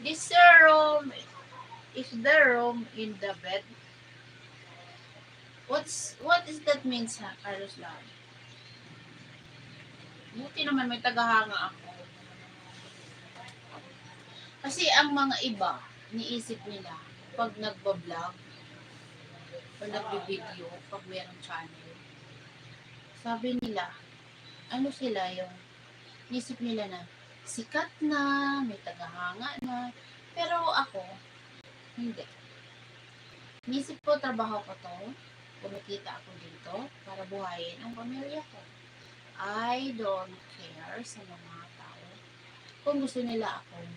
This room is the room in the bed. What is that means, ha, Carlos Lam? Buti naman may tagahanga ako. Kasi ang mga iba, niisip nila, pag nagbablog, pag nagbibideo, pag mayroong channel, sabi nila, ano sila yung, niisip nila na, sikat na, may tagahanga na, pero ako, hindi. Niisip ko, trabaho ko to, kumikita ako dito, para buhayin ang pamilya ko. I don't care sa mga tao. Kung gusto nila akong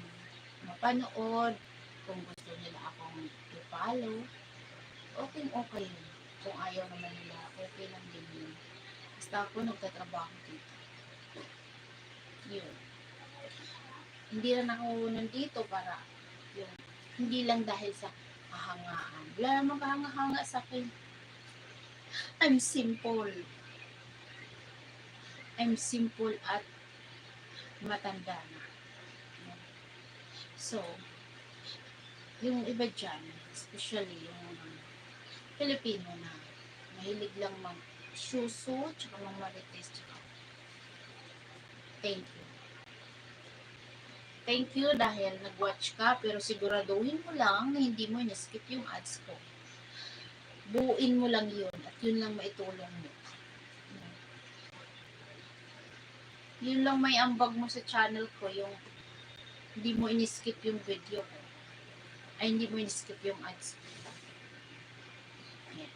mapanood, kung gusto nila akong i-follow, okay yun. Kung ayaw naman nila, okay lang din yun. Basta ako nagtatrabaho dito. Yun. Hindi lang ako nandito para yung, hindi lang dahil sa kahangaan. Wala namang kahanga-hanga sa akin. I'm simple at matanda na. So, yung iba dyan, especially yung Filipino na mahilig lang mag-suso, tsaka mag-marites, tsaka thank you. Thank you dahil nag-watch ka, pero siguraduhin mo lang na hindi mo in-skip yung ads ko. Buuin mo lang yun at yun lang maitulong mo. Yun lang may ambag mo sa channel ko, yung hindi mo in-skip yung video ko. Ay, hindi mo in-skip yung ads ko. Yan.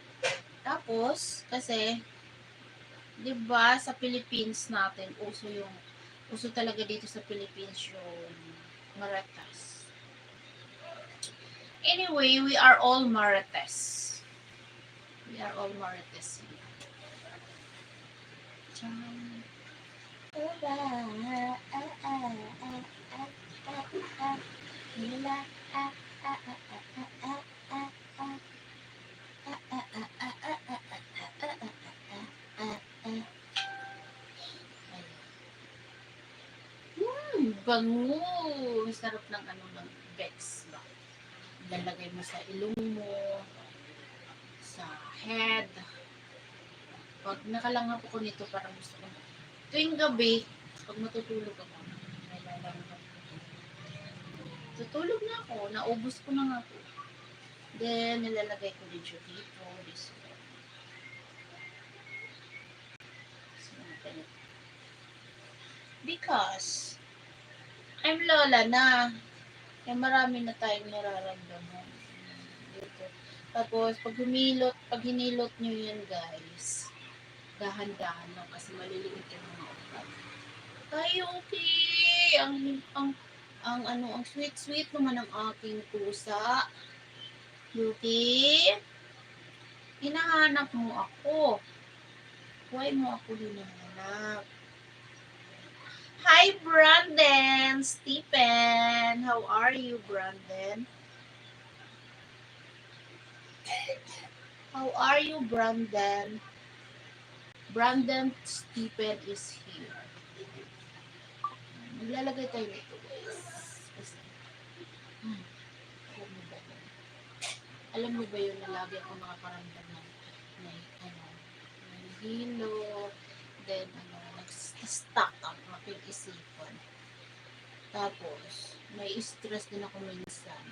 Tapos, kasi, diba, sa Philippines natin, uso talaga dito sa Philippines yung Marites. Anyway, we are all Marites. We are all Marites here. Bango! Sarap ng ng Bex ba? Lalagay mo sa ilong mo, sa head. Pag nakalangap ako nito, parang gusto ko. Tuwing gabi, pag matutulog ako, tutulog na ako, naubos ko na nga po. Then, nilalagay ko din dito, this way. Because, I'm lola na. Kaya marami na tayong nararamdaman dito. Tapos, pag hinilot nyo yun, guys, dahan-dahan lang kasi maliliit yung mga ugat. Ay, okay. Ang sweet naman ng aking pusa. Beauty. Hinahanap mo ako. Why mo ako hinahanap? Hi, Brandon! Stephen! How are you, Brandon? How are you, Brandon? Brandon Stephen is here. Maglalagay tayo nito, guys. Alam mo ba yun na lagi ako nakakaramdam ng hilo, then nag-stuck ang aking isipan. Tapos, may stress din ako minsan.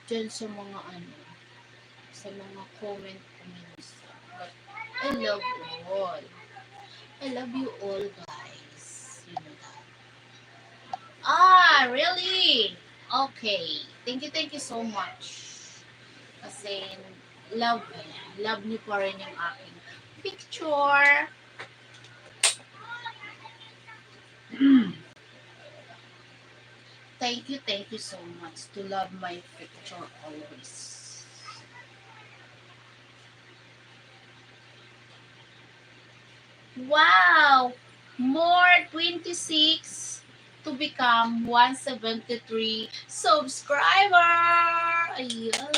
Diyan sa mga sa mga comment ko minsan. But, I love you all. I love you all, guys. You know that. Really? Okay. Thank you so much. Kasi, love niyo pa rin yung aking picture. Thank you so much to love my picture always. Wow! More 26 to become 173 subscriber! Ayan!